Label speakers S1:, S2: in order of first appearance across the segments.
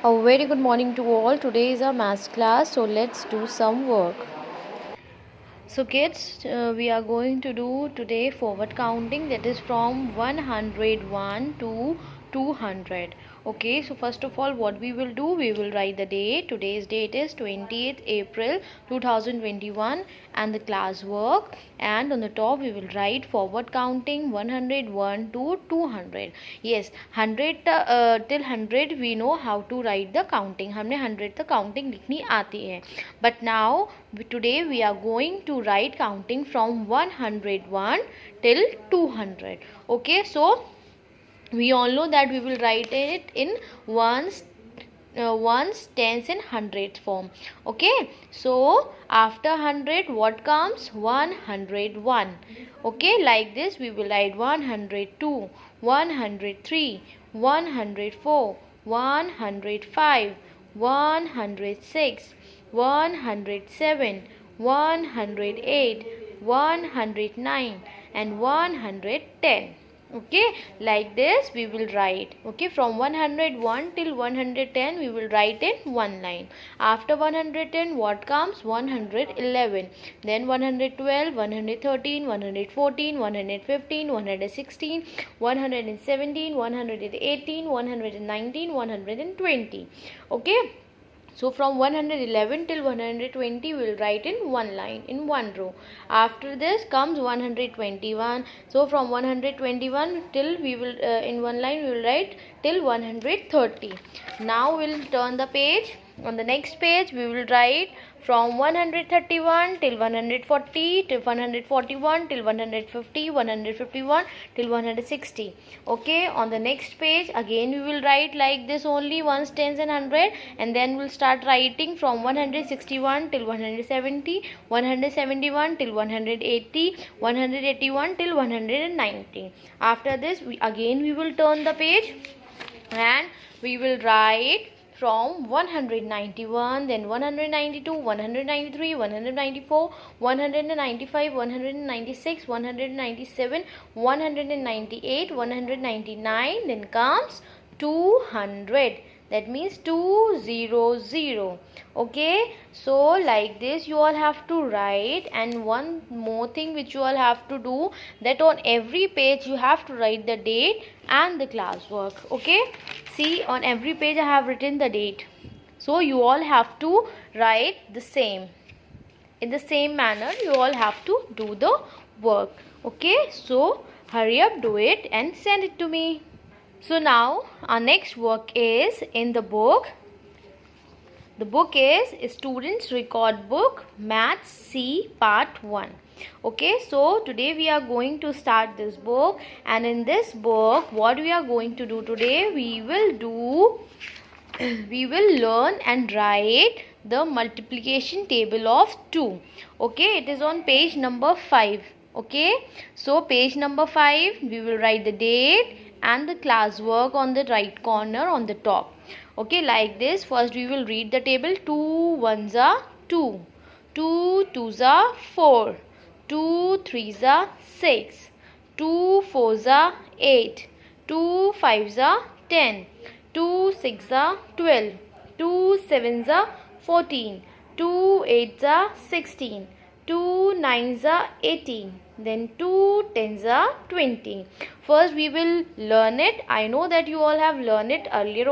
S1: A very good morning to all. Today is our maths class, so let's do some work. So kids, we are going to do today forward counting, that is from 101 to 200. Okay, so first of all what we will do, we will write the date. Today's date is 20th April 2021 and the class work, and on the top we will write forward counting 101 to 200. Yes, 100 till 100 we know how to write the counting, हमने 100 तक counting लिखनी आती है. But now today we are going to write counting from 101 till 200. Okay, so we all know that we will write it in ones, tens and hundreds form. Okay, so after 100 what comes? 101. Okay, like this we will write 102, 103, 104, 105, 106, 107, 108, 109 and 110. Okay, like this we will write. Okay, from 101 till 110 we will write in one line. After 110 what comes? 111, then 112, 113, 114, 115, 116, 117, 118, 119, 120. Okay, so from 111 till 120 we will write in one line, in one row. After this comes 121. So from 121 till we will in one line we will write till 130. Now we will turn the page. On the next page we will write from 131 till 140 till 141 till 150, 151 till 160. Okay, on the next page again we will write like this only, ones, tens and 100, and then we'll start writing from 161 till 170, 171 till 180, 181 till 190. After this we will turn the page and we will write from 191, then 192, 193, 194, 195, 196, 197, 198, 199, then comes 200. That means 200. Okay, so like this you all have to write. And one more thing which you all have to do, that on every page you have to write the date and the class work. Okay, see, on every page I have written the date, so you all have to write the same, in the same manner you all have to do the work. Okay, so hurry up, do it and send it to me. So now our next work is in the book. The book is Students Record Book Maths C Part 1. Okay, so today we are going to start this book, and in this book what we are going to do today, we will learn and write the multiplication table of 2. Okay, it is on page number 5. Okay, so page number 5 we will write the date and the class work on the right corner on the top. Okay, like this. First we will read the table. 2 ones are 2, 2 twos are 4, 2 threes are 6, 2 fours are 8, 2 fives are 10, 2 sixes are 12, 2 sevens are 14, 2 eights are 16, 2 nines are 18, then 2 tens are 20. First we will learn it. I know that you all have learned it earlier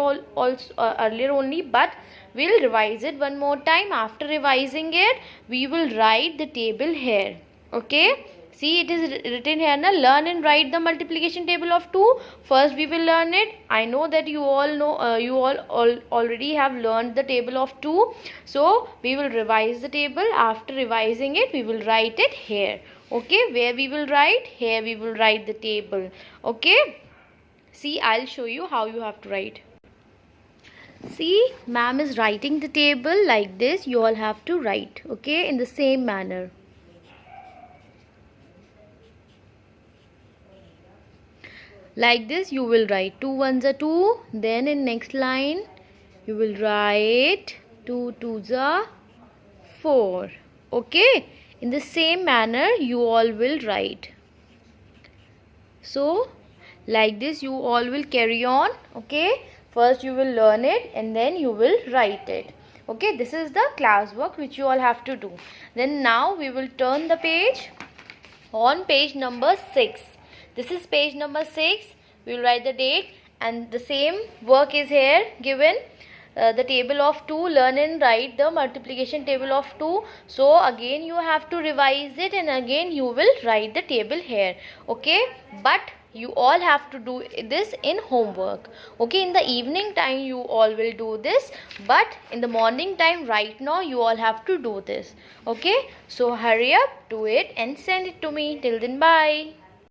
S1: only, but we'll revise it one more time. After revising it we will write the table here. Okay, see, it is written here now, learn and write the multiplication table of 2. First we will learn it. I know that you all know, you all already have learned the table of 2. So we will revise the table. After revising it we will write it here. Okay, where we will write? Here we will write the table. Okay, see, I'll show you how you have to write. See, ma'am is writing the table like this. You all have to write, okay, in the same manner. Like this you will write 2 ones are 2, then in next line you will write 2 twos are 4. Okay, in the same manner you all will write. So like this you all will carry on. Okay, First you will learn it and then you will write it. Okay, this is the class work which you all have to do. Then now we will turn the page on page number 6. This is page number 6. We will write the date and the same work is here given. The table of 2, learn and write the multiplication table of 2. So again you have to revise it and again you will write the table here. Okay, but you all have to do this in homework. Okay, in the evening time you all will do this, but in the morning time right now you all have to do this. Okay, so hurry up, do it and send it to me. Till then, bye.